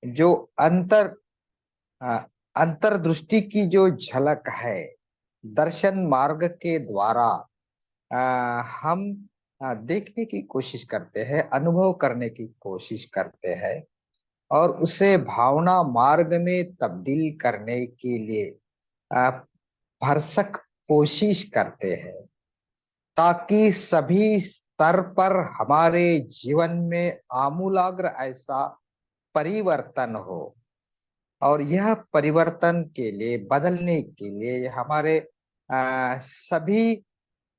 जो अंतर अ, अंतर्दृष्टि की जो झलक है, दर्शन मार्ग के द्वारा हम देखने की कोशिश करते हैं, अनुभव करने की कोशिश करते हैं और उसे भावना मार्ग में तब्दील करने के लिए अ, भरसक कोशिश करते हैं, ताकि सभी स्तर पर हमारे जीवन में आमूलाग्र ऐसा परिवर्तन हो। और यह परिवर्तन के लिए, बदलने के लिए हमारे सभी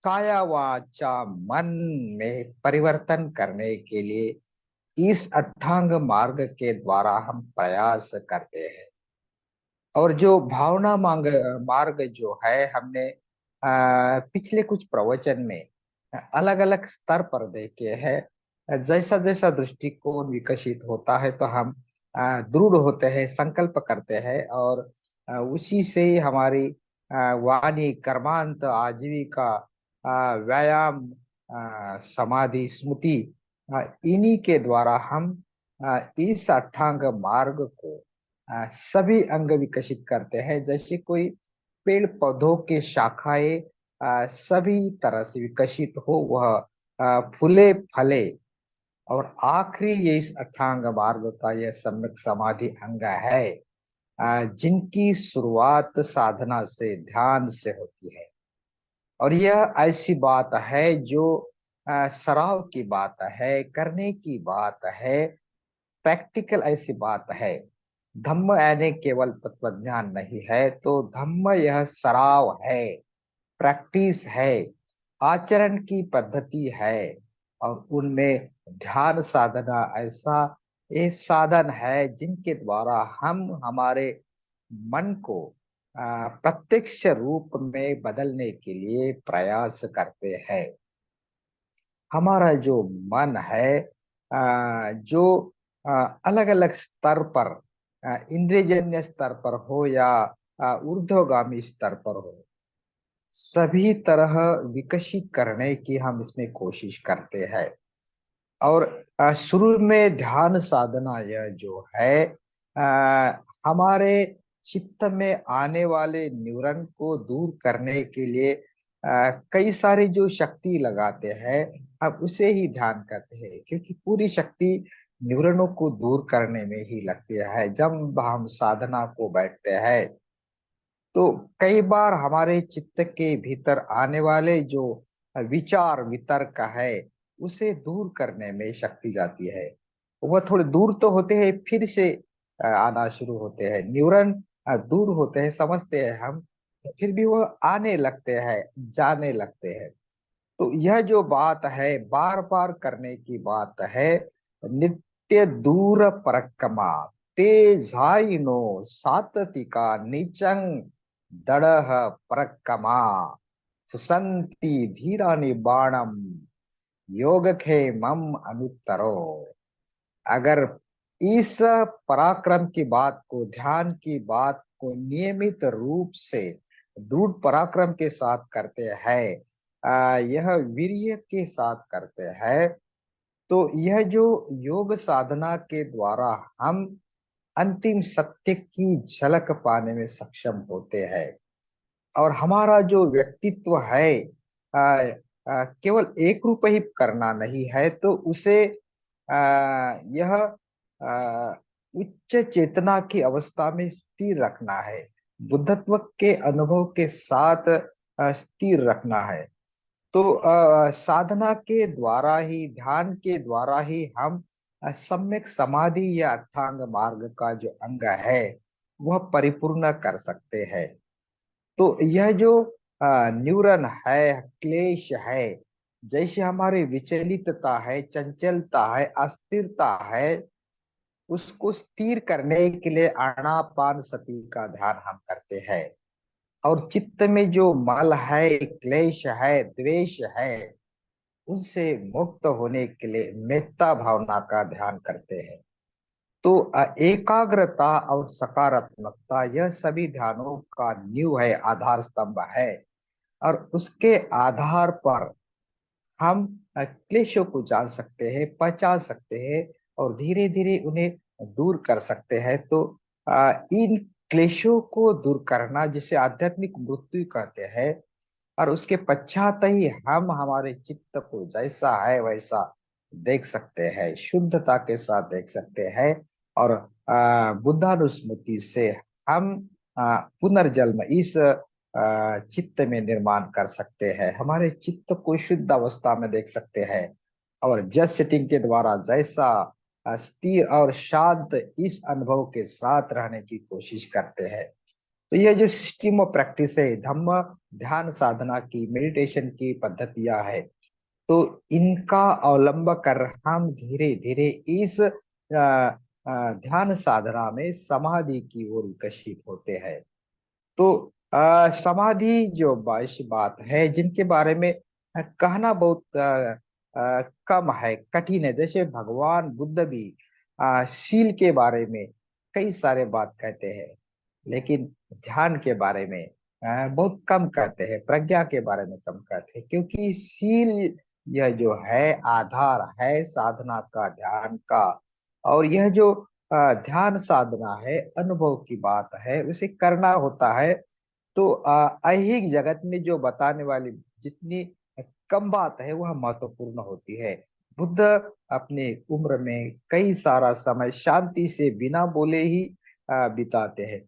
काया वाचा मन में परिवर्तन करने के लिए इस अष्टांग मार्ग के द्वारा हम प्रयास करते हैं। और जो भावना मांग मार्ग जो है, हमने पिछले कुछ प्रवचन में अलग अलग स्तर पर देखे हैं। जैसा जैसा दृष्टिकोण विकसित होता है तो हम दृढ़ होते हैं, संकल्प करते हैं और उसी से ही हमारी वाणी, कर्मांत, आजीविका, व्यायाम, समाधि, स्मृति, इन्हीं के द्वारा हम इस अष्टांग मार्ग को सभी अंग विकसित करते हैं। जैसे कोई पेड़ पौधों के शाखाएं सभी तरह से विकसित हो, वह फूले फले। और आखिरी ये इस अष्टांग मार्ग का यह सम्यक समाधि अंग है, जिनकी शुरुआत साधना से, ध्यान से होती है। और यह ऐसी बात है जो सराव की बात है, करने की बात है, प्रैक्टिकल ऐसी बात है। धम्म यानी केवल तत्वज्ञान नहीं है, तो धम्म यह सराव है, प्रैक्टिस है, आचरण की पद्धति है। और उनमें ध्यान साधना ऐसा एक साधन है जिनके द्वारा हम हमारे मन को प्रत्यक्ष रूप में बदलने के लिए प्रयास करते हैं। हमारा जो मन है, जो अलग अलग स्तर पर, इंद्रियजन्य स्तर पर हो या ऊर्ध्वगामी स्तर पर हो, सभी तरह विकसित करने की हम इसमें कोशिश करते हैं। और शुरू में ध्यान साधना यह जो है, हमारे चित्त में आने वाले न्यूरन को दूर करने के लिए कई सारी जो शक्ति लगाते हैं, हम उसे ही ध्यान कहते हैं, क्योंकि पूरी शक्ति न्यूरनों को दूर करने में ही लगती है। जब हम साधना को बैठते हैं तो कई बार हमारे चित्त के भीतर आने वाले जो विचार वितर्क है, उसे दूर करने में शक्ति जाती है। वह थोड़े दूर तो होते हैं, फिर से आना शुरू होते हैं। न्यूरन दूर होते हैं, समझते हैं हम, फिर भी वह आने लगते हैं, जाने लगते हैं। तो यह जो बात है, बार बार करने की बात है। नित्य दूर परक्रमा तेजाइनो साततिका नीचंग दड़ह परक्रमा फुसंती धीरानि बाणम योगखे मम अनुत्तरो। अगर इस पराक्रम की बात को, ध्यान की बात को नियमित रूप से दृढ़ पराक्रम के साथ करते हैं, यह वीर्य के साथ करते हैं, तो यह जो योग साधना के द्वारा हम अंतिम सत्य की झलक पाने में सक्षम होते हैं। और हमारा जो व्यक्तित्व है, केवल एक रूप ही करना नहीं है, तो उसे यह उच्च चेतना की अवस्था में स्थिर रखना है, बुद्धत्व के अनुभव के साथ स्थिर रखना है। तो साधना के द्वारा ही, ध्यान के द्वारा ही हम सम्यक समाधि या अष्टांग मार्ग का जो अंग है वह परिपूर्ण कर सकते हैं। तो यह जो न्यूरन है, क्लेश है, जैसे हमारी विचलितता है, चंचलता है, अस्थिरता है, उसको स्थिर करने के लिए आनापान सति का ध्यान हम करते हैं। और चित्त में जो मल है, क्लेश है, द्वेष है, उनसे मुक्त होने के लिए मेत्ता भावना का ध्यान करते हैं। तो एकाग्रता और सकारात्मकता यह सभी ध्यानों का नींव है, आधार स्तंभ है। और उसके आधार पर हम क्लेशों को जान सकते हैं, पहचान सकते हैं और धीरे धीरे उन्हें दूर कर सकते हैं। तो इन क्लेशों को दूर करना जिसे आध्यात्मिक मृत्यु कहते हैं, और उसके पश्चात ही हम हमारे चित्त को जैसा है वैसा देख सकते हैं, शुद्धता के साथ देख सकते हैं। और बुद्धानुस्मृति से हम पुनर्जन्म इस चित्त में निर्माण कर सकते हैं, हमारे चित्त को शुद्ध अवस्था में देख सकते हैं। और जस्ट सिटिंग के द्वारा जैसा स्थिर और शांत इस अनुभव के साथ रहने की कोशिश करते हैं। तो ये जो सिस्टम ऑफ प्रैक्टिस है, धम्म ध्यान साधना की, मेडिटेशन की पद्धतियां है, तो इनका अवलंब कर हम धीरे धीरे इस ध्यान साधना में समाधि की ओर विकसित होते हैं। तो समाधि जो ऐसी बात है जिनके बारे में कहना बहुत कम है, कठिन है। जैसे भगवान बुद्ध भी शील के बारे में कई सारे बात कहते हैं, लेकिन ध्यान के बारे में बहुत कम कहते हैं, प्रज्ञा के बारे में कम कहते हैं, क्योंकि शील यह जो है आधार है साधना का, ध्यान का। और यह जो ध्यान साधना है, अनुभव की बात है, उसे करना होता है। तो ऐहिक जगत में जो बताने वाली जितनी कम बात है वह महत्वपूर्ण होती है। बुद्ध अपने उम्र में कई सारा समय शांति से बिना बोले ही बिताते हैं।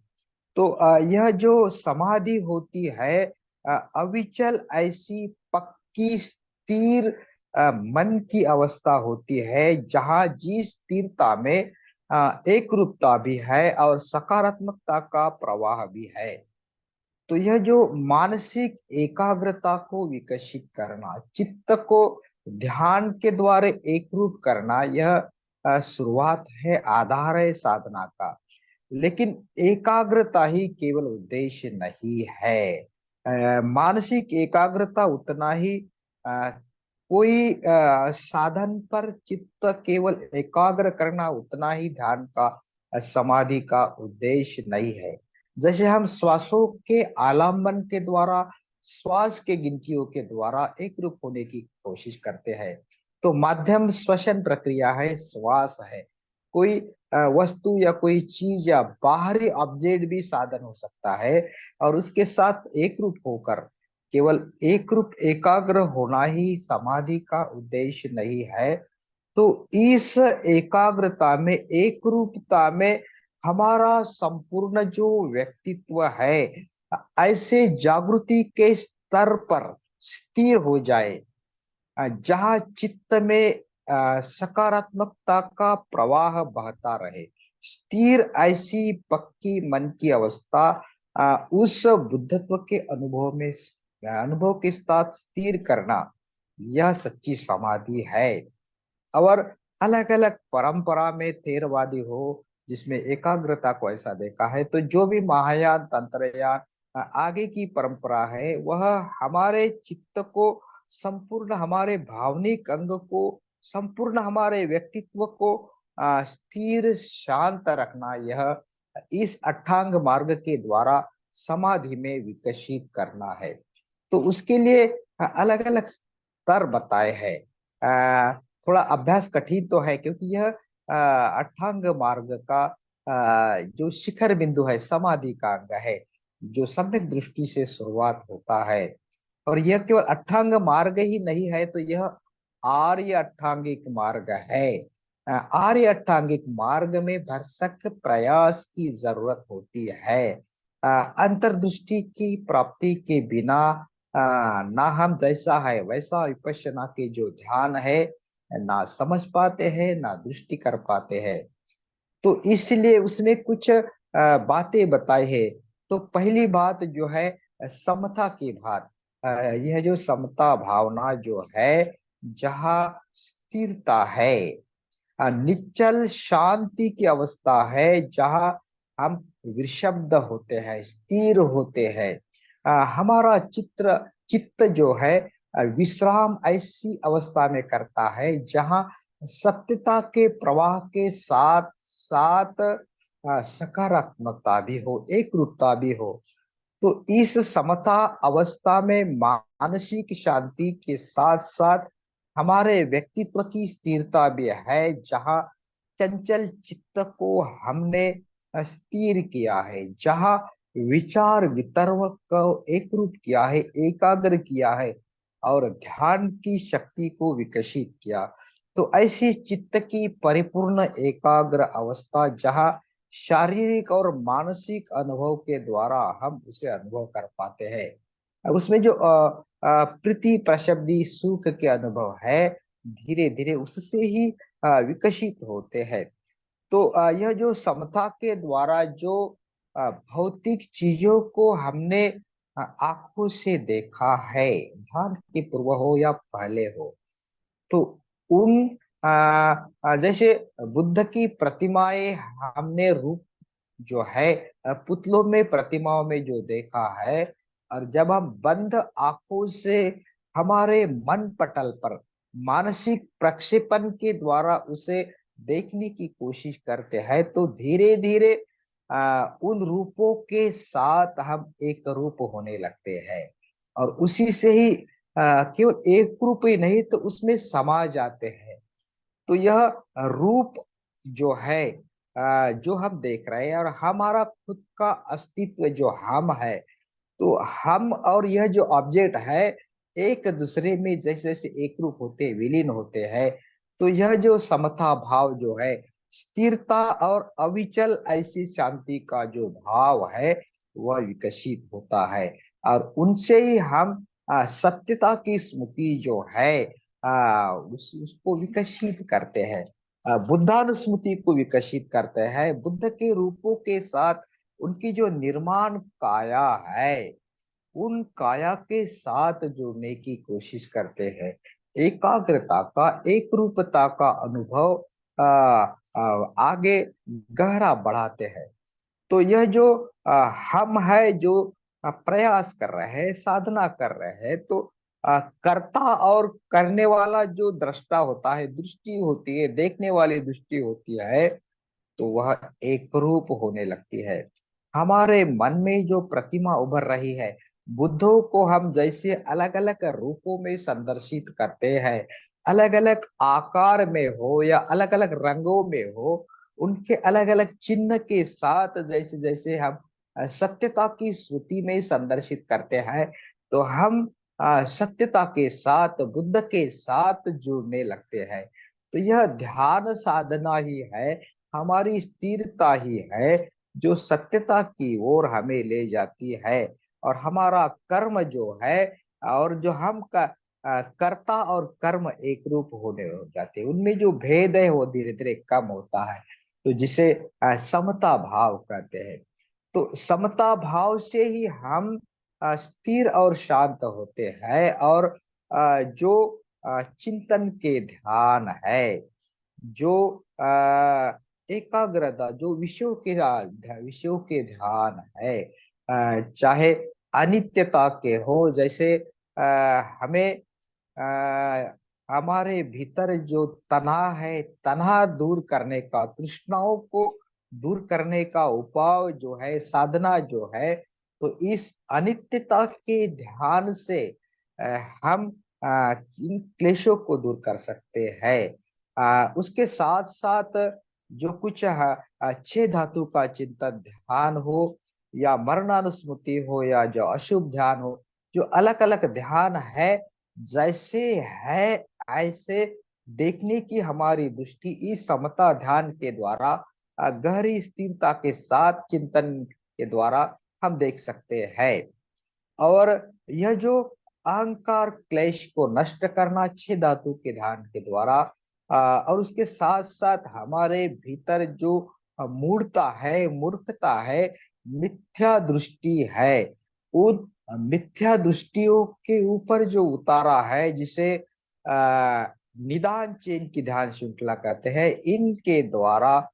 तो यह जो समाधि होती है, अविचल ऐसी पक्की स्थिर मन की अवस्था होती है, जहाँ जिस स्थिरता में एक रूपता भी है और सकारात्मकता का प्रवाह भी है। तो यह जो मानसिक एकाग्रता को विकसित करना, चित्त को ध्यान के द्वारा एक रूप करना, यह शुरुआत है, आधार है साधना का। लेकिन एकाग्रता ही केवल उद्देश्य नहीं है। मानसिक एकाग्रता उतना ही कोई साधन पर चित्त केवल एकाग्र करना उतना ही ध्यान का, समाधि का उद्देश्य नहीं है। जैसे हम श्वासों के आलंबन के द्वारा, श्वास के गिनतियों के द्वारा एक रूप होने की कोशिश करते हैं, तो माध्यम श्वसन प्रक्रिया है, श्वास है। कोई वस्तु या कोई चीज या बाहरी ऑब्जेक्ट भी साधन हो सकता है, और उसके साथ एक रूप होकर केवल एक रूप एकाग्र होना ही समाधि का उद्देश्य नहीं है। तो इस एकाग्रता में, एक रूपता में हमारा संपूर्ण जो व्यक्तित्व है ऐसे जागृति के स्तर पर स्थिर हो जाए, जहाँ चित्त में सकारात्मकता का प्रवाह बहता रहे। स्थिर ऐसी पक्की मन की अवस्था उस बुद्धत्व के अनुभव में, अनुभव के साथ स्थिर करना, यह सच्ची समाधि है। और अलग अलग परंपरा में थेरवादी हो जिसमें एकाग्रता को ऐसा देखा है, तो जो भी महायान तंत्रयान आगे की परंपरा है, वह हमारे चित्त को संपूर्ण, हमारे भावनिक अंग को संपूर्ण, हमारे व्यक्तित्व को स्थिर शांत रखना, यह इस अष्टांग मार्ग के द्वारा समाधि में विकसित करना है। तो उसके लिए अलग अलग स्तर बताए हैं। थोड़ा अभ्यास कठिन तो है, क्योंकि यह अष्टांग मार्ग का जो शिखर बिंदु है, समाधि का अंग है, जो सम्यक दृष्टि से शुरुआत होता है। और यह केवल अष्टांग मार्ग ही नहीं है, तो यह आर्य अष्टांगिक मार्ग है। आर्य अष्टांगिक मार्ग में भरसक प्रयास की जरूरत होती है। अंतर्दृष्टि की प्राप्ति के बिना ना हम जैसा है वैसा विपश्यना के जो ध्यान है ना समझ पाते हैं, ना दृष्टि कर पाते हैं। तो इसलिए उसमें कुछ बातें बताई है। तो पहली बात जो है समता की बात। यह जो समता भावना जो है, जहाँ स्थिरता है, निश्चल शांति की अवस्था है, जहाँ हम विषब्द होते हैं, स्थिर होते हैं। हमारा चित्त जो है विश्राम ऐसी अवस्था में करता है, जहाँ सत्यता के प्रवाह के साथ साथ सकारात्मकता भी हो, एक रूपता भी हो। तो इस समता अवस्था में मानसिक शांति के साथ साथ हमारे व्यक्तित्व की स्थिरता भी है, जहाँ चंचल चित्त को हमने स्थिर किया है, जहाँ विचार वितर्क को एक रूप किया है, एकाग्र किया है और ध्यान की शक्ति को विकसित किया। तो ऐसी चित्त की परिपूर्ण एकाग्र अवस्था, जहाँ शारीरिक और मानसिक अनुभव के द्वारा हम उसे अनुभव कर पाते हैं। अब उसमें जो प्रीति प्रशब्दी सुख के अनुभव है, धीरे धीरे उससे ही विकसित होते हैं। तो यह जो समता के द्वारा जो भौतिक चीजों को हमने आंखों से देखा है, ध्यान के पूर्व हो या पहले हो, तो उन जैसे बुद्ध की प्रतिमाएं हमने रूप जो है पुतलों में, प्रतिमाओं में जो देखा है, और जब हम बंद आंखों से हमारे मन पटल पर मानसिक प्रक्षेपण के द्वारा उसे देखने की कोशिश करते हैं, तो धीरे धीरे उन रूपों के साथ हम एक रूप होने लगते हैं। और उसी से ही केवल एक रूप ही नहीं, तो उसमें समा जाते हैं। तो यह रूप जो है जो हम देख रहे हैं, और हमारा खुद का अस्तित्व जो हम है, तो हम और यह जो ऑब्जेक्ट है एक दूसरे में जैसे जैसे एक रूप होते विलीन होते हैं। तो यह जो समता भाव जो है, स्थिरता और अविचल ऐसी शांति का जो भाव है, वह विकसित होता है। और उनसे ही हम सत्यता की स्मृति जो है उसको विकसित करते हैं, बुद्धानुस्मृति को विकसित करते हैं। बुद्ध के रूपों के साथ उनकी जो निर्माण काया है, उन काया के साथ जुड़ने की कोशिश करते हैं, एकाग्रता का, एक रूपता का अनुभव आगे गहरा बढ़ाते हैं। तो यह जो हम है जो प्रयास कर रहे हैं, साधना कर रहे हैं, तो कर्ता और करने वाला जो दृष्टा होता है, दृष्टि होती है, देखने वाली दृष्टि होती है, तो वह एक रूप होने लगती है। हमारे मन में जो प्रतिमा उभर रही है, बुद्धों को हम जैसे अलग अलग रूपों में संदर्शित करते हैं, अलग अलग आकार में हो या अलग अलग रंगों में हो, उनके अलग अलग चिन्ह के साथ जैसे जैसे हम सत्यता की श्रुति में संदर्शित करते हैं, तो हम सत्यता के साथ, बुद्ध के साथ जुड़ने लगते हैं। तो यह ध्यान साधना ही है, हमारी स्थिरता ही है, जो सत्यता की ओर हमें ले जाती है। और हमारा कर्म जो है, और जो हम का कर्ता और कर्म एक रूप होने हो जाते हैं, उनमें जो भेद है वो धीरे धीरे कम होता है। तो जिसे समता भाव कहते हैं। तो समता भाव से ही हम स्थिर और शांत होते हैं। और जो चिंतन के ध्यान है, जो एकाग्रता, जो विषयों के ध्यान है, चाहे अनित्यता के हो, जैसे हमें हमारे भीतर जो तनाव है, तनाव दूर करने का, तृष्णाओं को दूर करने का उपाय जो है, साधना जो है, तो इस अनित्यता के ध्यान से हम इन क्लेशों को दूर कर सकते हैं। उसके साथ साथ जो कुछ अच्छे धातु का चिंतन ध्यान हो, या मरणानुस्मृति हो, या जो अशुभ ध्यान हो, जो अलग अलग ध्यान है, जैसे है ऐसे देखने की हमारी दृष्टि इस समता ध्यान के द्वारा, गहरी स्थिरता के साथ चिंतन के द्वारा हम देख सकते हैं। और यह जो अहंकार क्लेश को नष्ट करना छह धातु के ध्यान के द्वारा, और उसके साथ साथ हमारे भीतर जो मूढ़ता है, मूर्खता है, मिथ्या दृष्टि है, उन मिथ्या दृष्टियों के ऊपर जो उतारा है, जिसे निदान चेन की ध्यान श्रृंखला कहते हैं, इनके द्वारा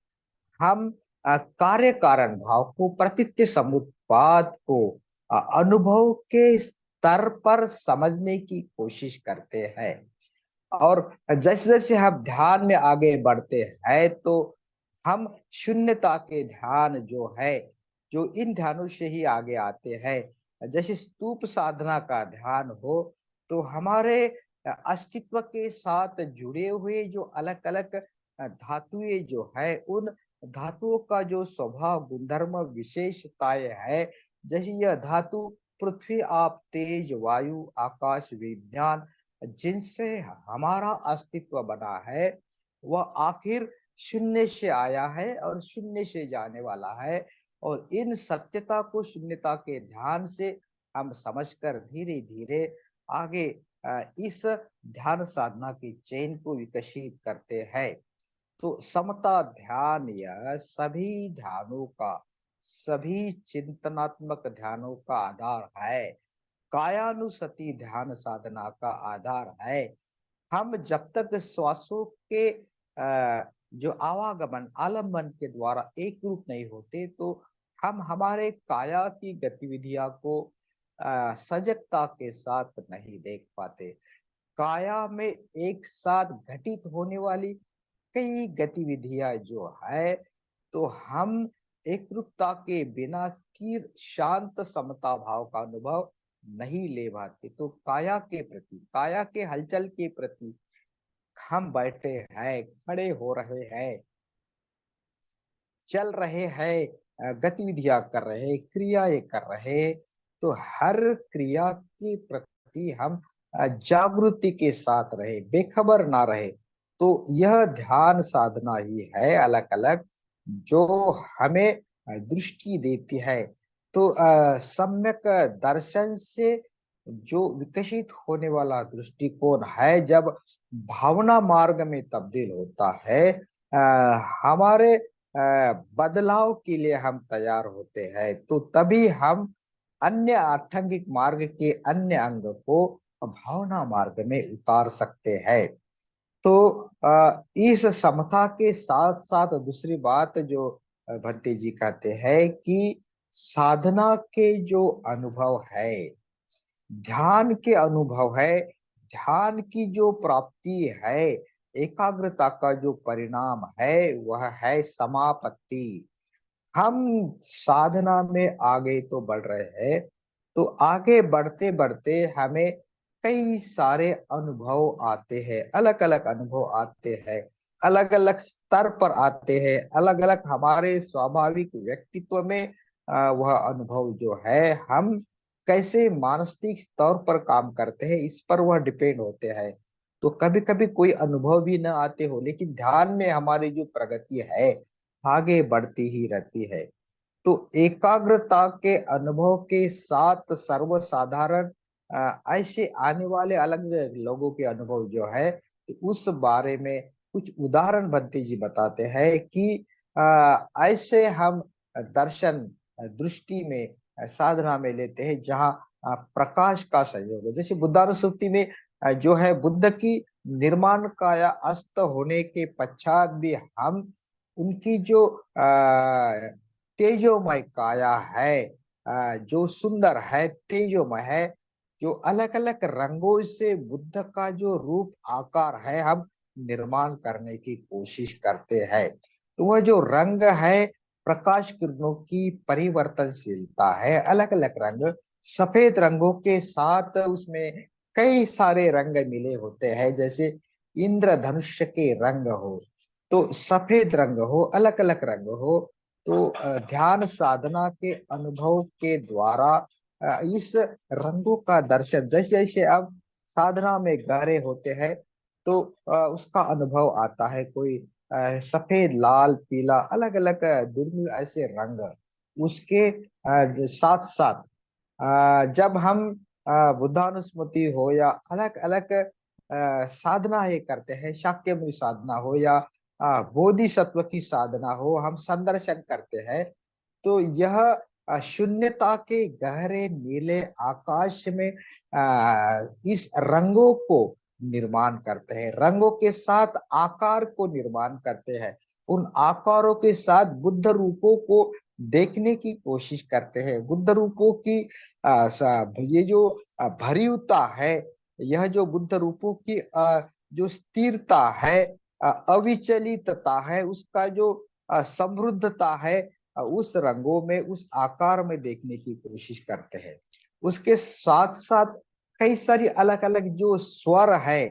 हम कार्य कारण भाव को, प्रतीत्य समुत्पाद को अनुभव के स्तर पर समझने की कोशिश करते हैं। और जैसे जैसे हम ध्यान में आगे बढ़ते हैं, तो हम शून्यता के ध्यान जो है, जो इन ध्यानों से ही आगे आते हैं, जैसे स्तूप साधना का ध्यान हो, तो हमारे अस्तित्व के साथ जुड़े हुए जो अलग अलग धातुएं जो है उन धातुओं का जो स्वभाव गुणधर्म विशेषताएं है, जैसे यह धातु पृथ्वी आप तेज वायु आकाश विज्ञान जिनसे हमारा अस्तित्व बना है, वह आखिर शून्य से आया है और शून्य से जाने वाला है। और इन सत्यता को शून्यता के ध्यान से हम समझकर धीरे धीरे आगे इस ध्यान साधना की चेन को विकसित करते हैं। तो समता ध्यान यह सभी ध्यानों का, सभी चिंतनात्मक ध्यानों का आधार है। कायानुसति ध्यान साधना का आधार है। हम जब तक श्वासों के जो आवागमन आलम्बन के द्वारा एक रूप नहीं होते, तो हम हमारे काया की गतिविधियां को सजगता के साथ नहीं देख पाते। काया में एक साथ घटित होने वाली कई गतिविधियां जो है, तो हम एकरूपता के बिना स्थिर शांत समता भाव का अनुभव नहीं ले पाते। तो काया के प्रति, काया के हलचल के प्रति हम बैठे हैं, खड़े हो रहे हैं, चल रहे हैं, गतिविधियां कर रहे हैं, क्रियाएं कर रहे हैं, तो हर क्रिया के प्रति हम जागृति के साथ रहे, बेखबर ना रहे। तो यह ध्यान साधना ही है अलग अलग, जो हमें दृष्टि देती है। तो सम्यक दर्शन से जो विकसित होने वाला दृष्टिकोण है, जब भावना मार्ग में तब्दील होता है, हमारे बदलाव के लिए हम तैयार होते हैं, तो तभी हम अन्य आध्यात्मिक मार्ग के अन्य अंग को भावना मार्ग में उतार सकते हैं। तो इस समता के साथ साथ दूसरी बात जो भट्टी जी कहते हैं कि साधना के जो अनुभव है, ध्यान के अनुभव है, ध्यान की जो प्राप्ति है, एकाग्रता का जो परिणाम है, वह है समापत्ति। हम साधना में आगे तो बढ़ रहे हैं, तो आगे बढ़ते बढ़ते हमें कई सारे अनुभव आते हैं, अलग अलग अनुभव आते हैं, अलग अलग स्तर पर आते हैं, अलग अलग हमारे स्वाभाविक व्यक्तित्व में वह अनुभव जो है, हम कैसे मानसिक तौर पर काम करते हैं, इस पर वह डिपेंड होते हैं। तो कभी कभी कोई अनुभव भी न आते हो, लेकिन ध्यान में हमारी जो प्रगति है आगे बढ़ती ही रहती है। तो एकाग्रता के अनुभव के साथ सर्वसाधारण ऐसे आने वाले अलग लोगों के अनुभव जो है, तो उस बारे में कुछ उदाहरण भंते जी बताते हैं कि ऐसे हम दर्शन दृष्टि में साधना में लेते हैं, जहाँ प्रकाश का संयोग है। जैसे बुद्धानुस्मृति में जो है, बुद्ध की निर्माण काया अस्त होने के पश्चात भी हम उनकी जो तेजोमय काया है, जो सुंदर है, तेजोमय है, जो अलग अलग रंगों से बुद्ध का जो रूप आकार है, हम निर्माण करने की कोशिश करते हैं। तो वह जो रंग है, प्रकाश किरणों की परिवर्तनशीलता है, अलग अलग रंग, सफेद रंगों के साथ उसमें कई सारे रंग मिले होते हैं, जैसे इंद्रधनुष के रंग हो, तो सफेद रंग हो, अलग अलग रंग हो। तो ध्यान साधना के अनुभव के द्वारा इस रंगों का दर्शन, जैसे जैसे आप साधना में गहरे होते हैं, तो उसका अनुभव आता है। कोई सफेद लाल पीला अलग अलग दुर्मिल ऐसे रंग, उसके साथ साथ जब हम बुद्धानुस्मृति हो या अलग अलग साधना ये करते हैं, शाक्यमुनि साधना हो या बोधिसत्व की साधना हो, हम संदर्शन करते हैं, तो यह शून्यता के गहरे नीले आकाश में इस रंगों को निर्माण करते हैं, रंगों के साथ आकार को निर्माण करते हैं, उन आकारों के साथ बुद्ध रूपों को देखने की कोशिश करते हैं। बुद्ध रूपों की ये जो भरीवता है, यह जो बुद्ध रूपों की जो स्थिरता है, अविचलितता है, उसका जो समृद्धता है, उस रंगों में, उस आकार में देखने की कोशिश करते हैं। उसके साथ साथ कई सारी अलग अलग जो स्वर है,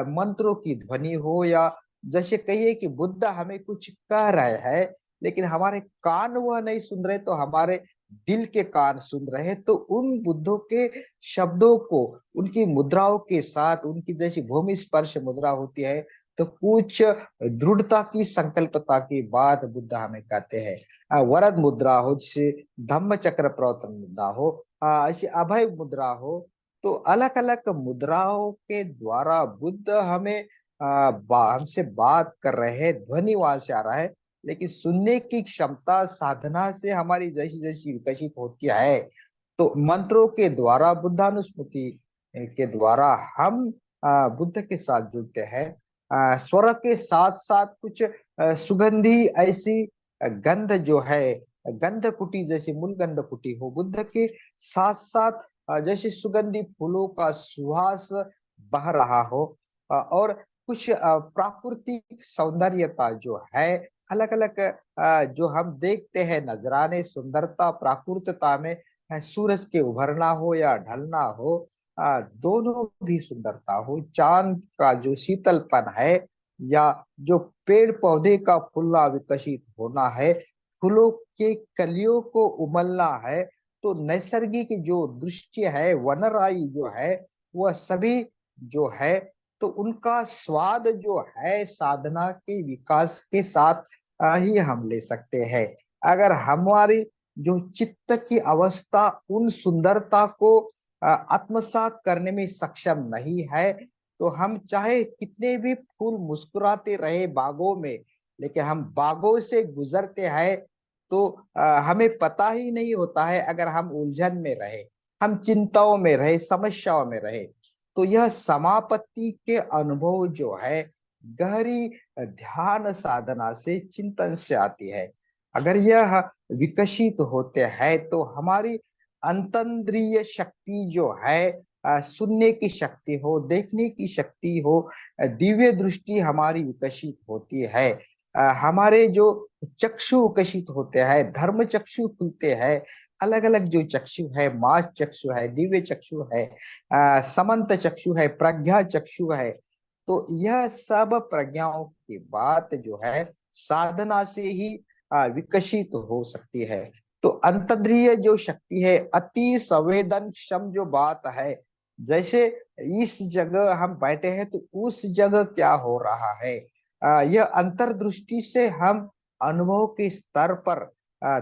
मंत्रों की ध्वनि हो या जैसे कहिए कि बुद्ध हमें कुछ कह रहे हैं, लेकिन हमारे कान वह नहीं सुन रहे, तो हमारे दिल के कान सुन रहे हैं। तो उन बुद्धों के शब्दों को उनकी मुद्राओं के साथ, उनकी जैसी भूमि स्पर्श मुद्रा होती है, तो कुछ दृढ़ता की संकल्पता की बात बुद्ध हमें कहते हैं। वरद मुद्रा हो, जैसे धम्म चक्र प्रवर्तन मुद्रा हो, ऐसी अभय मुद्रा हो, तो अलग अलग मुद्राओं के द्वारा बुद्ध हमें हमसे बात कर रहे हैं। ध्वनि वहां से आ रहा है, लेकिन सुनने की क्षमता साधना से हमारी जैसी जैसी विकसित होती है, तो मंत्रों के द्वारा, बुद्धानुस्मृति के द्वारा हम बुद्ध के साथ जुड़ते हैं। स्वर के साथ साथ कुछ सुगंधी ऐसी गंध जो है, गंध कुटी, जैसे मूल गंध कुटी हो, बुद्ध के साथ साथ जैसे सुगंधी फूलों का सुवास बह रहा हो, और कुछ प्राकृतिक सौंदर्यता जो है, अलग अलग जो हम देखते हैं नजराने, सुंदरता प्राकृतता में, सूरज के उभरना हो या ढलना हो, दोनों भी सुंदरता हो, चांद का जो शीतलपन है, या जो पेड़ पौधे का फूला विकसित होना है, फूलों के कलियों को उमलना है, तो नैसर्गिक जो दृश्य है, वनराई जो है, वह सभी जो है, तो उनका स्वाद जो है साधना के विकास के साथ ही हम ले सकते हैं। अगर हमारी जो चित्त की अवस्था उन सुंदरता को आत्मसात करने में सक्षम नहीं है, तो हम चाहे कितने भी फूल मुस्कुराते रहे बागों में, लेकिन हम बागों से गुजरते हैं, तो हमें पता ही नहीं होता है। अगर हम उलझन में रहे, हम चिंताओं में रहे, समस्याओं में रहे, तो यह समापत्ति के अनुभव जो है, गहरी ध्यान साधना से, चिंतन से आती है। अगर यह विकसित होते हैं, तो हमारी अंतन्द्रिय शक्ति जो है, सुनने की शक्ति हो, देखने की शक्ति हो, दिव्य दृष्टि हमारी विकसित होती है। हमारे जो चक्षु विकसित होते हैं, धर्म चक्षु खुलते हैं, अलग अलग जो चक्षु है, मास चक्षु है, दिव्य चक्षु है, समंत चक्षु है, प्रज्ञा चक्षु है, तो यह सब प्रज्ञाओं की बात जो है साधना से ही विकसित हो सकती है। तो अंतर्द्रिय जो शक्ति है, अति संवेदनक्षम जो बात है, जैसे इस जगह हम बैठे हैं, तो उस जगह क्या हो रहा है, यह अंतर्दृष्टि से हम अनुभव के स्तर पर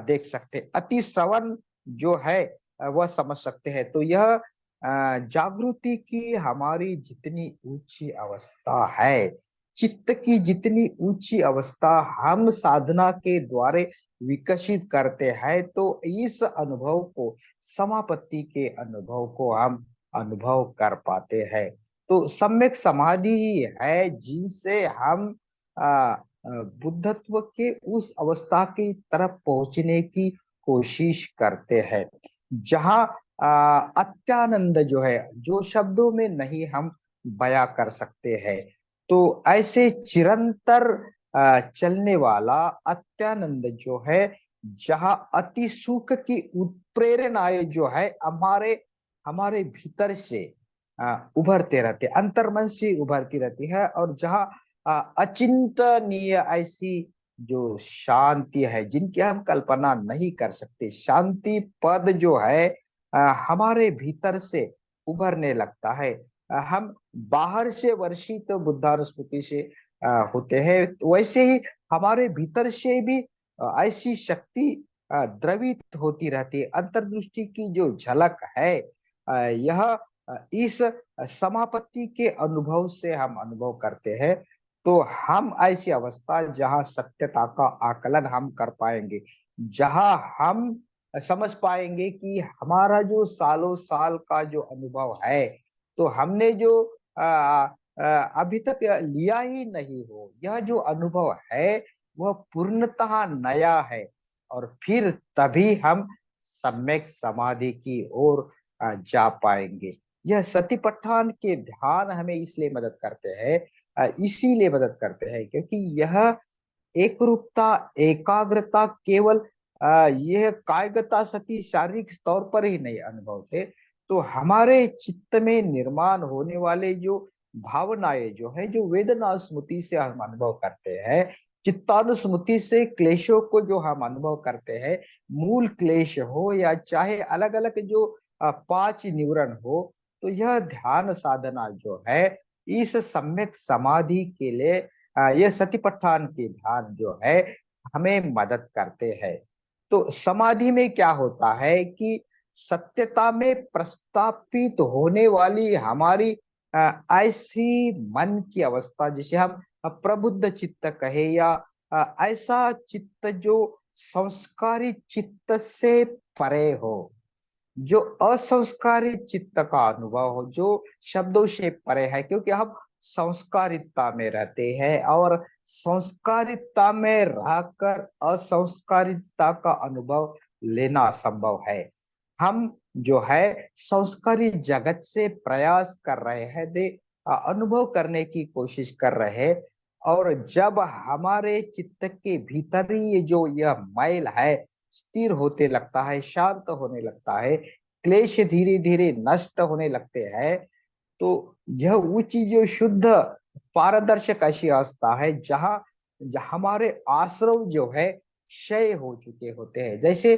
देख सकते, अति श्रवण जो है वह समझ सकते हैं। तो यह जागृति की हमारी जितनी ऊंची अवस्था है, चित्त की जितनी ऊंची अवस्था हम साधना के द्वारा विकसित करते हैं, तो इस अनुभव को, समापत्ति के अनुभव को हम अनुभव कर पाते हैं। तो सम्यक समाधि ही है जिनसे हम बुद्धत्व के उस अवस्था की तरफ पहुंचने की कोशिश करते हैं, जहाँ अत्यानंद जो है, जो शब्दों में नहीं हम बयां कर सकते हैं। तो ऐसे चिरंतर चलने वाला अत्यानंद जो है, जहाँ अति सुख की उत्प्रेरणाएं जो है हमारे हमारे भीतर से उभरते रहते, अंतर्मन से उभरती रहती है, और जहाँ अचिंतनीय ऐसी जो शांति है, जिनकी हम कल्पना नहीं कर सकते, शांति पद जो है हमारे भीतर से उभरने लगता है। हम बाहर से वर्षित तो बुद्धानुस्मृति से होते हैं, तो वैसे ही हमारे भीतर से भी ऐसी शक्ति द्रवित होती रहती है। अंतर्दृष्टि की जो झलक है, यह इस समापत्ति के अनुभव से हम अनुभव करते हैं। तो हम ऐसी अवस्था जहाँ सत्यता का आकलन हम कर पाएंगे, जहाँ हम समझ पाएंगे कि हमारा जो सालों साल का जो अनुभव है, तो हमने जो अभी तक लिया ही नहीं हो, यह जो अनुभव है वह पूर्णतः नया है, और फिर तभी हम सम्यक समाधि की ओर जा पाएंगे। यह सतिपट्ठान के ध्यान हमें इसलिए मदद करते हैं, इसीलिए मदद करते हैं क्योंकि यह एक रूपता, एकाग्रता केवल यह कायगता सती शारीरिक तौर पर ही नहीं अनुभव थे, तो हमारे चित्त में निर्माण होने वाले जो भावनाएं जो है, जो वेदना स्मृति से हम अनुभव करते हैं, चित्तानुस्मृति से क्लेशों को जो हम अनुभव करते हैं, मूल क्लेश हो या चाहे अलग अलग जो पांच निवरण हो, तो यह ध्यान साधना जो है, इस सम्यक समाधि के लिए यह सतिपट्ठान के ध्यान जो है हमें मदद करते हैं। तो समाधि में क्या होता है कि सत्यता में प्रस्तापित होने वाली हमारी ऐसी मन की अवस्था, जिसे हम प्रबुद्ध चित्त कहे, या ऐसा चित्त जो संस्कारी चित्त से परे हो, जो असंस्कारी चित्त का अनुभव हो, जो शब्दों से परे है, क्योंकि हम संस्कारिता में रहते हैं और संस्कारिता में रहकर असंस्कारिता का अनुभव लेना संभव है। हम जो है संस्कारी जगत से प्रयास कर रहे हैं, अनुभव करने की कोशिश कर रहे हैं, और जब हमारे चित्त के भीतर ही ये जो यह मैल है स्थिर होते लगता है, शांत होने लगता है, क्लेश धीरे धीरे नष्ट होने लगते हैं, तो यह उच्च जो शुद्ध पारदर्शक ऐसी अवस्था है जहाँ हमारे आश्रव जो है क्षय हो चुके होते हैं। जैसे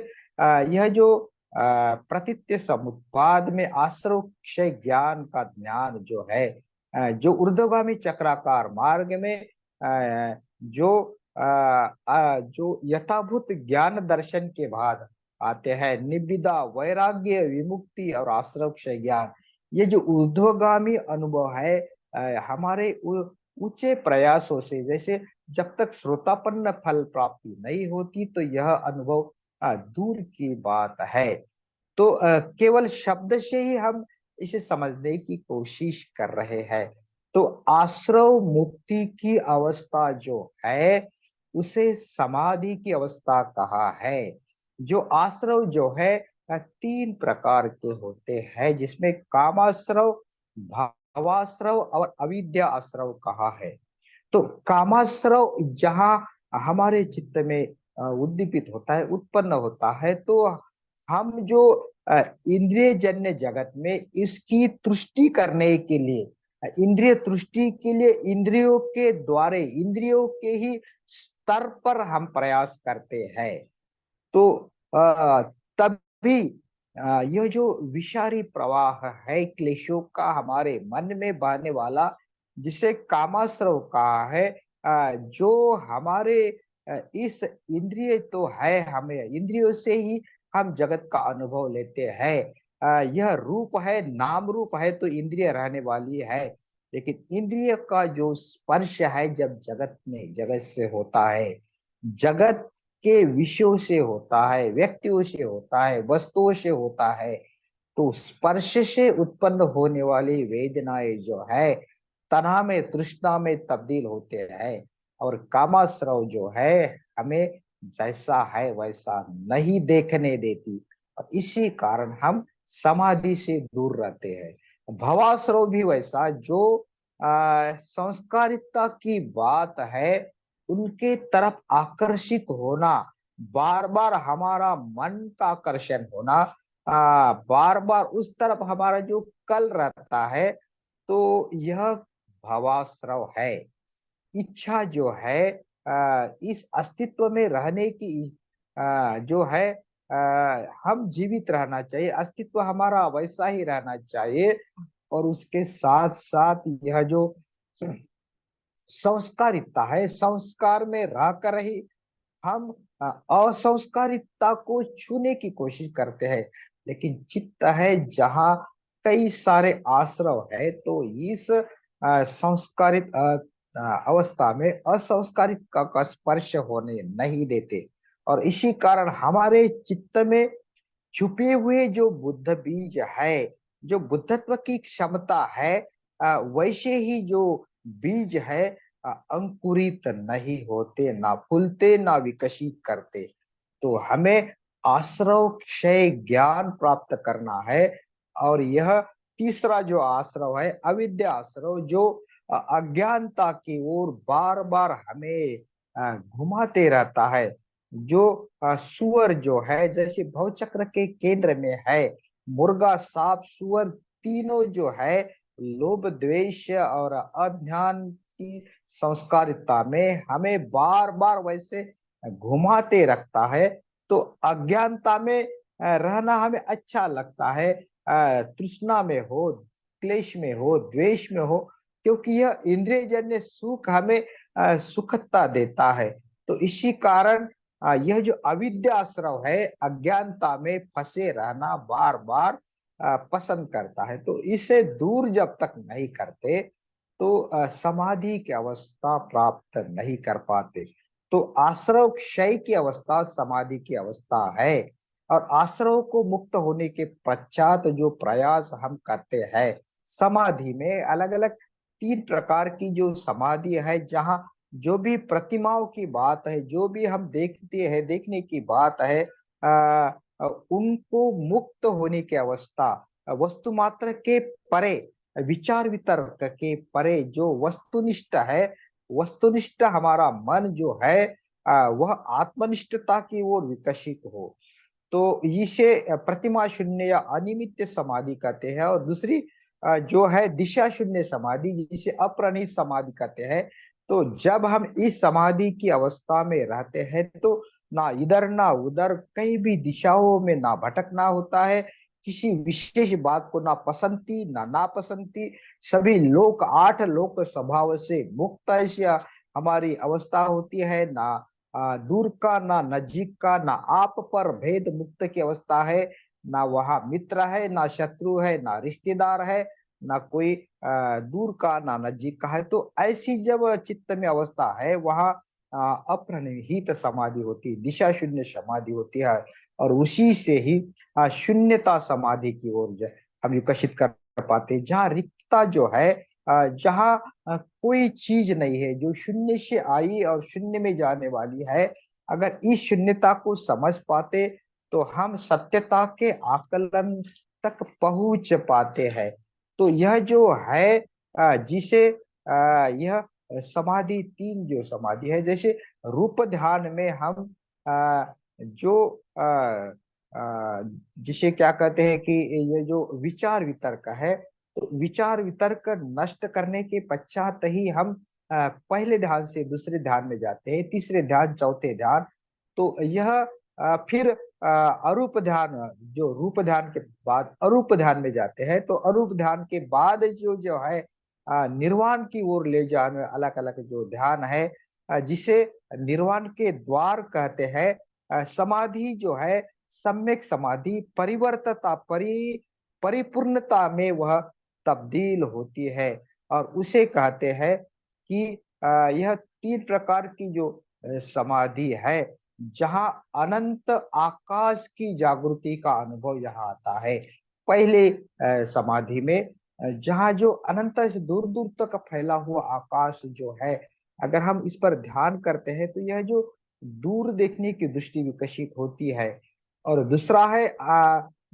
यह जो प्रतित्य समुत्पाद में आश्रव क्षय ज्ञान का ज्ञान जो है, जो ऊर्ध्वगामी चक्राकार मार्ग में जो जो यथाभूत ज्ञान दर्शन के बाद आते हैं, निविदा, वैराग्य, विमुक्ति और आश्रव क्षय ज्ञान, ये जो ऊर्ध्वगामी अनुभव है हमारे ऊंचे प्रयासों से, जैसे जब तक श्रोतापन्न फल प्राप्ति नहीं होती तो यह अनुभव दूर की बात है। तो केवल शब्द से ही हम इसे समझने की कोशिश कर रहे हैं। तो आश्रव मुक्ति की अवस्था जो है उसे समाधि की अवस्था कहा है। जो आश्रव जो है तीन प्रकार के होते हैं, जिसमें कामाश्रव, भावाश्रव और अविद्या आश्रव कहा है। तो कामाश्रव जहाँ हमारे चित्त में उद्दीपित होता है, उत्पन्न होता है, तो हम जो इंद्रिय जन्य जगत में इसकी तुष्टि करने के लिए, इंद्रिय तुष्टि के लिए इंद्रियों के द्वारे, इंद्रियों के ही स्तर पर हम प्रयास करते हैं। तो तभी यह जो विषारी प्रवाह है क्लेशों का हमारे मन में बहने वाला, जिसे कामाश्रव कहा है, जो हमारे इस इंद्रिय तो है, हमें इंद्रियों से ही हम जगत का अनुभव लेते हैं। यह रूप है, नाम रूप है, तो इंद्रिय रहने वाली है, लेकिन इंद्रिय का जो स्पर्श है जब जगत में, जगत से होता है, जगत के विषयों से होता है, व्यक्तियों से होता है, वस्तुओं से होता है, तो स्पर्श से उत्पन्न होने वाली वेदनाएं जो है तनाव में, तृष्णा में तब्दील होते हैं, और कामाश्रव जो है हमें जैसा है वैसा नहीं देखने देती, और इसी कारण हम समाधि से दूर रहते हैं। भवाश्रव भी वैसा, जो संस्कारिता की बात है, उनके तरफ आकर्षित होना, बार बार हमारा मन का आकर्षण होना, बार बार उस तरफ हमारा जो कल रहता है, तो यह भावाश्रव है। इच्छा जो है इस अस्तित्व में रहने की, जो है हम जीवित रहना चाहिए, अस्तित्व हमारा वैसा ही रहना चाहिए, और उसके साथ साथ यह जो संस्कारिता है, संस्कार में रहकर ही हम असंस्कारिता को छूने की कोशिश करते हैं। लेकिन चित्त है जहाँ कई सारे आश्रव है, तो इस संस्कारित अवस्था में असंस्कारित का स्पर्श होने नहीं देते, और इसी कारण हमारे चित्त में छुपे हुए जो बुद्ध बीज है, जो बुद्धत्व की क्षमता है, वैसे ही जो बीज है अंकुरित नहीं होते, ना फूलते, ना विकसित करते। तो हमें आश्रव क्षय ज्ञान प्राप्त करना है, और यह तीसरा जो आश्रव है अविद्या आश्रव, जो अज्ञानता की ओर बार बार हमें घुमाते रहता है, जो सुअर जो है जैसे भवचक्र के केंद्र में है, मुर्गा, सांप, सुअर, तीनों जो है लोभ द्वेष और अज्ञान की संस्कारिता में हमें बार बार वैसे घुमाते रखता है। तो अज्ञानता में रहना हमें अच्छा लगता है, तृष्णा में हो, क्लेश में हो, द्वेष में हो, क्योंकि यह इंद्रिय जन्य सुख हमें सुखता देता है। तो इसी कारण यह जो अविद्याश्रव है, अज्ञानता में फंसे रहना बार बार पसंद करता है। तो इसे दूर जब तक नहीं करते तो समाधि की अवस्था प्राप्त नहीं कर पाते। तो आश्रव क्षय की अवस्था समाधि की अवस्था है। और आश्रव को मुक्त होने के पश्चात जो प्रयास हम करते हैं, समाधि में अलग अलग 3 प्रकार की जो समाधि है, जहाँ जो भी प्रतिमाओं की बात है, जो भी हम देखते हैं, देखने की बात है, उनको मुक्त होने की अवस्था, वस्तु मात्र के परे, विचार वितर्क के परे जो वस्तुनिष्ठ है, वस्तुनिष्ठ हमारा मन जो है, वह आत्मनिष्ठता की ओर विकसित हो। तो इसे प्रतिमा शून्य या अनिमित्त समाधि कहते हैं। और दूसरी जो है दिशा शून्य समाधि, जिसे अप्रणीत समाधि कहते हैं। तो जब हम इस समाधि की अवस्था में रहते हैं तो ना इधर ना उधर, कहीं भी दिशाओं में ना भटकना होता है, किसी विशेष बात को ना पसंदती ना नापसंदती, सभी लोक 8 लोक स्वभाव से मुक्त ऐसी हमारी अवस्था होती है। ना दूर का ना नजीक का, ना आप पर भेद मुक्त की अवस्था है। ना वहाँ मित्र है, ना शत्रु है, ना रिश्तेदार है, ना कोई दूर का ना नजीक का है। तो ऐसी जब चित्त में अवस्था है, वहाँ अप्रणिहित समाधि होती है, दिशा शून्य समाधि होती है। और उसी से ही शून्यता समाधि की ओर हम विकसित कर पाते हैं, जहाँ रिक्तता जो है, जहाँ कोई चीज नहीं है, जो शून्य से आई और शून्य में जाने वाली है। अगर इस शून्यता को समझ पाते तो हम सत्यता के आकलन तक पहुंच पाते हैं। तो यह जो है जिसे यह समाधि, 3 जो समाधि है, जैसे रूप ध्यान में हम जो जिसे क्या कहते हैं कि ये जो विचार वितर्क है, तो विचार वितर्क नष्ट करने के पश्चात ही हम पहले ध्यान से दूसरे ध्यान में जाते हैं, तीसरे ध्यान, चौथे ध्यान। तो यह फिर अरूप ध्यान, जो रूप ध्यान के बाद अरूप ध्यान में जाते हैं। तो अरूप ध्यान के बाद जो जो है निर्वाण की ओर ले जाने अलग अलग जो ध्यान है, जिसे निर्वाण के द्वार कहते हैं। समाधि जो है, सम्यक समाधि परिवर्तता परिपूर्णता में वह तब्दील होती है। और उसे कहते हैं कि यह 3 प्रकार की जो समाधि है, जहाँ अनंत आकाश की जागृति का अनुभव यहाँ आता है। पहले समाधि में जहाँ जो अनंत से दूर दूर तक फैला हुआ आकाश जो है, अगर हम इस पर ध्यान करते हैं तो यह जो दूर देखने की दृष्टि विकसित होती है। और दूसरा है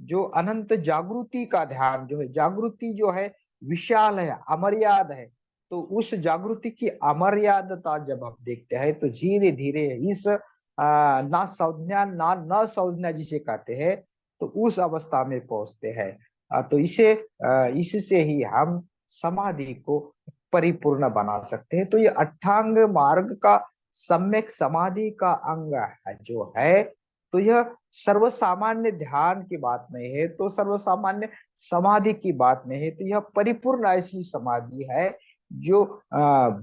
जो अनंत जागृति का ध्यान जो है, जागृति जो है विशाल है, अमर्याद है। तो उस जागृति की अमर्यादता जब हम देखते हैं तो धीरे धीरे इस ना संज्ञा ना न संज्ञा जिसे कहते हैं, तो उस अवस्था में पहुंचते हैं। तो इससे ही हम समाधि को परिपूर्ण बना सकते हैं। तो ये अष्टांग मार्ग का सम्यक समाधि का अंग है जो है। तो यह सर्वसामान्य ध्यान की बात नहीं है, तो सर्वसामान्य समाधि की बात नहीं है। तो यह परिपूर्ण ऐसी समाधि है जो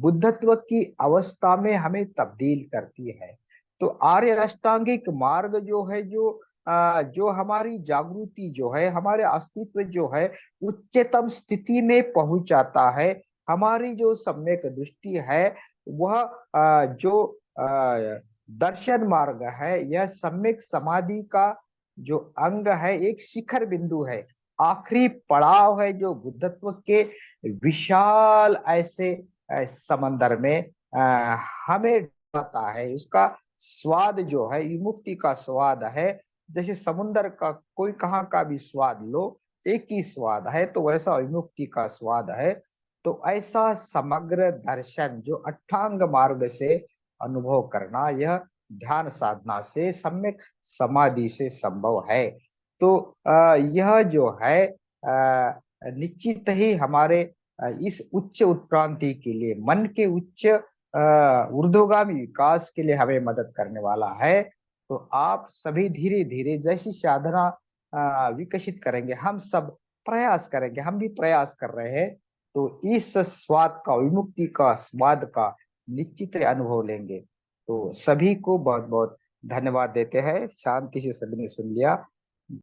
बुद्धत्व की अवस्था में हमें तब्दील करती है। तो आर्य अष्टांगिक मार्ग जो है, जो हमारी जागृति जो है, हमारे अस्तित्व जो है, उच्चतम स्थिति में पहुंचाता है। हमारी जो सम्यक दृष्टि है, वह जो दर्शन मार्ग है, यह सम्यक समाधि का जो अंग है, एक शिखर बिंदु है, आखिरी पड़ाव है, जो बुद्धत्व के विशाल ऐसे समंदर में हमें पता है। उसका स्वाद जो है, विमुक्ति का स्वाद है। जैसे समुन्दर का कोई कहाँ का भी स्वाद लो, एक ही स्वाद है, तो वैसा विमुक्ति का स्वाद है। तो ऐसा समग्र दर्शन जो अष्टांग मार्ग से अनुभव करना, यह ध्यान साधना से, सम्यक समाधि से संभव है। तो यह जो है निश्चित ही हमारे इस उच्च उत्क्रांति के लिए, मन के उच्च ऊर्ध्वगामी विकास के लिए हमें मदद करने वाला है। तो आप सभी धीरे धीरे जैसी साधना विकसित करेंगे, हम सब प्रयास करेंगे, हम भी प्रयास कर रहे हैं, तो इस स्वाद का, विमुक्ति का स्वाद का निश्चित अनुभव लेंगे। तो सभी को बहुत बहुत धन्यवाद देते हैं, शांति से सभी ने सुन लिया।